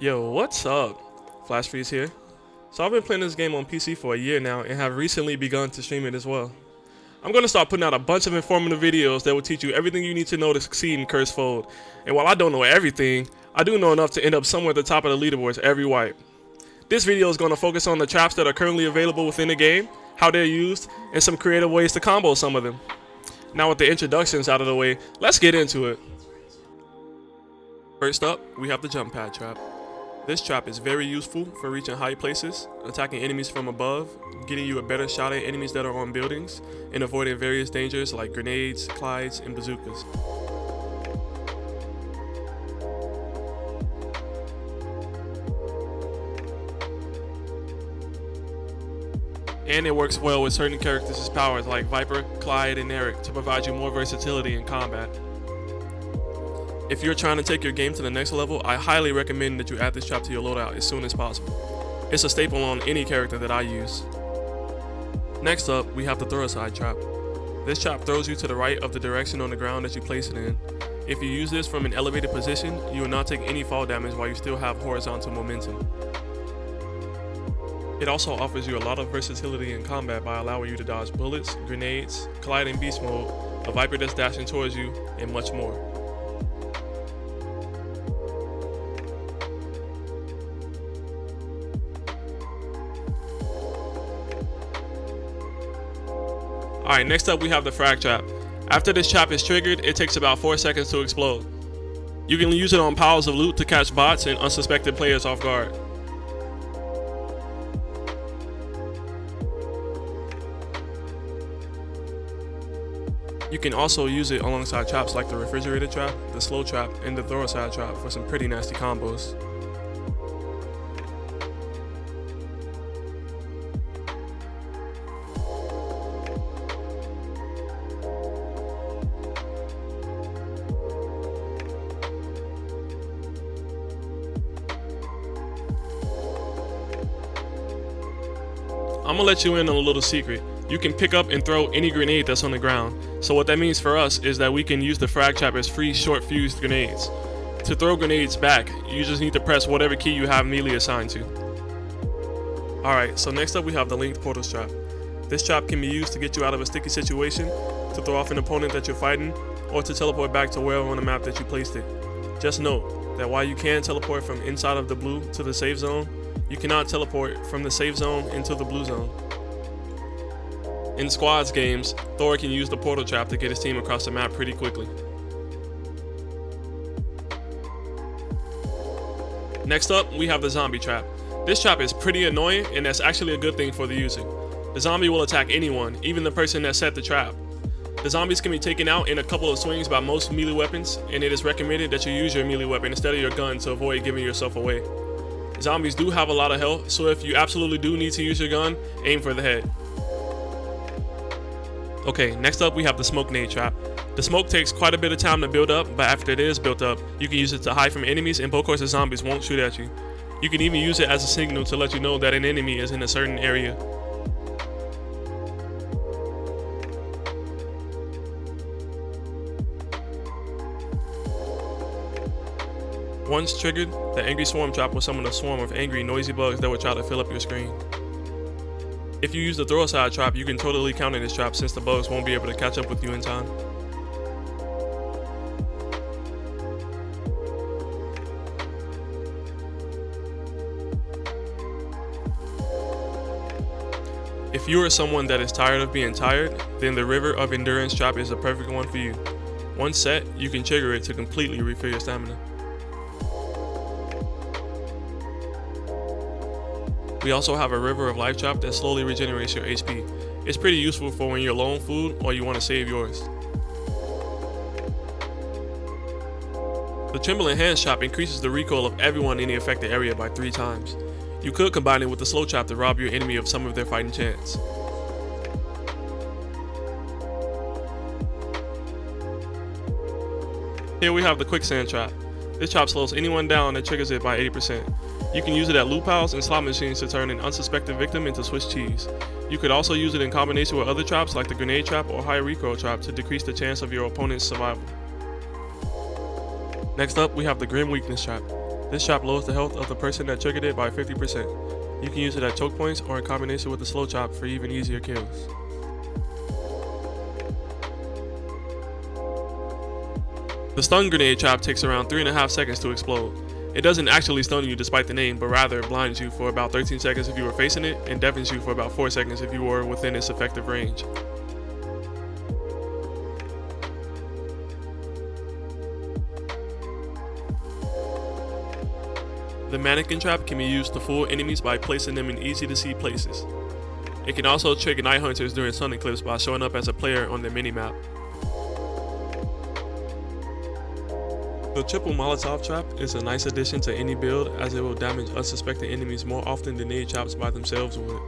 Yo, what's up? Flash Freeze here. So I've been playing this game on PC for a year now and have recently begun to stream it as well. I'm going to start putting out a bunch of informative videos that will teach you everything you need to know to succeed in CRSED FOAD. And while I don't know everything, I do know enough to end up somewhere at the top of the leaderboards every wipe. This video is going to focus on the traps that are currently available within the game, how they're used, and some creative ways to combo some of them. Now with the introductions out of the way, let's get into it. First up, we have the jump pad trap. This trap is very useful for reaching high places, attacking enemies from above, getting you a better shot at enemies that are on buildings, and avoiding various dangers like grenades, Clydes, and bazookas. And it works well with certain characters' powers like Viper, Clyde, and Eric to provide you more versatility in combat. If you're trying to take your game to the next level, I highly recommend that you add this trap to your loadout as soon as possible. It's a staple on any character that I use. Next up, we have the Throwable Trap. This trap throws you to the right of the direction on the ground that you place it in. If you use this from an elevated position, you will not take any fall damage while you still have horizontal momentum. It also offers you a lot of versatility in combat by allowing you to dodge bullets, grenades, Clyde in beast mode, a Viper that's dashing towards you, and much more. Alright, next up we have the Frag Trap. After this trap is triggered, it takes about 4 seconds to explode. You can use it on piles of loot to catch bots and unsuspected players off guard. You can also use it alongside traps like the refrigerator trap, the slow trap, and the Throwable Trap for some pretty nasty combos. I'm gonna let you in on a little secret. You can pick up and throw any grenade that's on the ground. So what that means for us is that we can use the Frag Trap as free short fused grenades. To throw grenades back, you just need to press whatever key you have melee assigned to. Alright, so next up we have the linked portals trap. This trap can be used to get you out of a sticky situation, to throw off an opponent that you're fighting, or to teleport back to wherever on the map that you placed it. Just note that while you can teleport from inside of the blue to the safe zone, you cannot teleport from the safe zone into the blue zone. In squads games, Thor can use the portal trap to get his team across the map pretty quickly. Next up, we have the zombie trap. This trap is pretty annoying, and that's actually a good thing for the user. The zombie will attack anyone, even the person that set the trap. The zombies can be taken out in a couple of swings by most melee weapons, and it is recommended that you use your melee weapon instead of your gun to avoid giving yourself away. Zombies do have a lot of health, so if you absolutely do need to use your gun, aim for the head. Okay, next up we have the smoke nade trap. The smoke takes quite a bit of time to build up, but after it is built up, you can use it to hide from enemies and both course the zombies won't shoot at you. You can even use it as a signal to let you know that an enemy is in a certain area. Once triggered, the angry swarm trap will summon a swarm of angry, noisy bugs that will try to fill up your screen. If you use the Throwable Trap, you can totally counter this trap since the bugs won't be able to catch up with you in time. If you are someone that is tired of being tired, then the River of Endurance trap is the perfect one for you. Once set, you can trigger it to completely refill your stamina. We also have a River of Life trap that slowly regenerates your HP. It's pretty useful for when you're low on food or you want to save yours. The Trembling Hands trap increases the recoil of everyone in the affected area by 3 times. You could combine it with the slow trap to rob your enemy of some of their fighting chance. Here we have the quicksand trap. This trap slows anyone down and triggers it by 80%. You can use it at loot piles and slot machines to turn an unsuspected victim into Swiss cheese. You could also use it in combination with other traps like the grenade trap or high recoil trap to decrease the chance of your opponent's survival. Next up, we have the Grim Weakness Trap. This trap lowers the health of the person that triggered it by 50%. You can use it at choke points or in combination with the slow chop for even easier kills. The stun grenade trap takes around 3.5 seconds to explode. It doesn't actually stun you despite the name, but rather blinds you for about 13 seconds if you were facing it, and deafens you for about 4 seconds if you were within its effective range. The Mannequin Trap can be used to fool enemies by placing them in easy to see places. It can also trick night hunters during sun eclipse by showing up as a player on their minimap. The triple Molotov trap is a nice addition to any build as it will damage unsuspecting enemies more often than grenade traps by themselves would.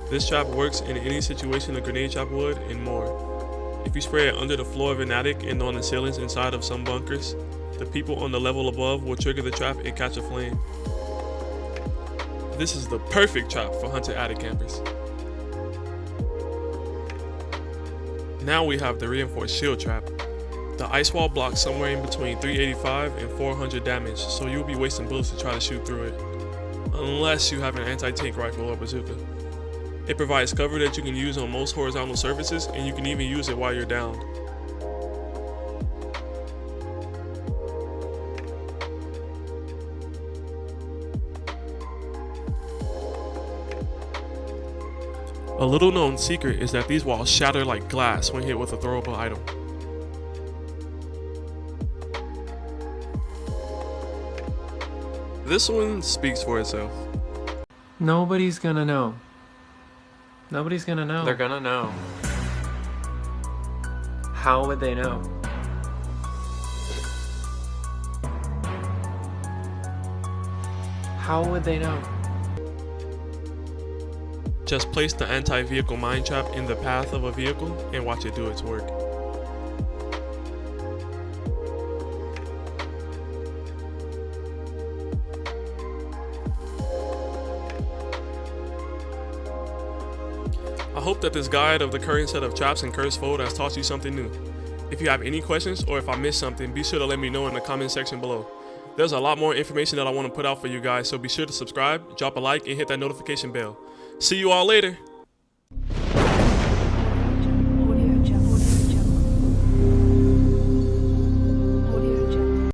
This trap works in any situation a grenade trap would and more. If you spray it under the floor of an attic and on the ceilings inside of some bunkers, the people on the level above will trigger the trap and catch a flame. This is the perfect trap for hunted attic campers. Now we have the reinforced shield trap. The ice wall blocks somewhere in between 385 and 400 damage, so you'll be wasting bullets to try to shoot through it, unless you have an anti-tank rifle or bazooka. It provides cover that you can use on most horizontal surfaces, and you can even use it while you're downed. A little known secret is that these walls shatter like glass when hit with a throwable item. This one speaks for itself. Nobody's gonna know. Nobody's gonna know. They're gonna know. How would they know? How would they know? Just place the anti-vehicle mine trap in the path of a vehicle and watch it do its work. I hope that this guide of the current set of traps in CRSED FOAD has taught you something new. If you have any questions or if I missed something, be sure to let me know in the comment section below. There's a lot more information that I want to put out for you guys, so be sure to subscribe, drop a like, and hit that notification bell. See you all later!